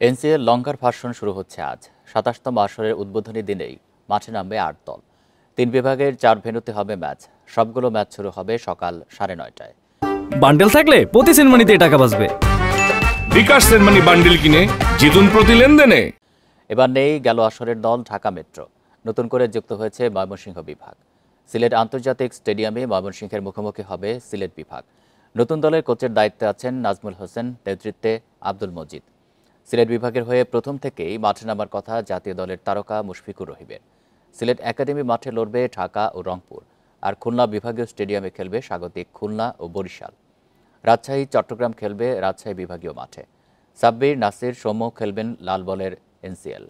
NCL লঙ্কার version শুরু হচ্ছে আজ। ২৭তম আসরের উদ্বোধনী দিনেই মাঠে নামবে ৮ দল। ৩ বিভাগের ৪ ভেন্যুতে হবে ম্যাচ। সবগুলো ম্যাচ শুরু হবে সকাল ৯:৩০টায়। বান্ডেল থাকলে প্রতি সেনমানিতে টাকা বাঁচবে। বিকাশ সেনমানি বান্ডেল কিনে জিতুন প্রতি লেনদেনে। এবার নেই গেল আসরের দল ঢাকা মেট্রো। নতুন করে যুক্ত হয়েছে ময়মনসিংহ বিভাগ। সিলেট আন্তর্জাতিক স্টেডিয়ামে ময়মনসিংহের মুখোমুখি হবে সিলেট বিভাগ। নতুন দলের কোচের দায়িত্বে আছেন নাজমুল হোসেন, নেতৃত্বে আব্দুল মজিদ। সিলেট বিভাগের হয়ে প্রথম থেকেই মাঠে নামার কথা জাতীয় দলের তারকা মুশফিকুর রহিমের। সিলেট একাডেমি মাঠে লড়বে ঢাকা ও রংপুর, আর খুলনা বিভাগীয় স্টেডিয়ামে খেলবে স্বাগতিক খুলনা ও বরিশাল। রাজশাহী চট্টগ্রাম খেলবে রাজশাহী বিভাগীয় মাঠে। সাব্বির, নাসির, সৌম্য খেলবেন লাল বলের এনসিএল।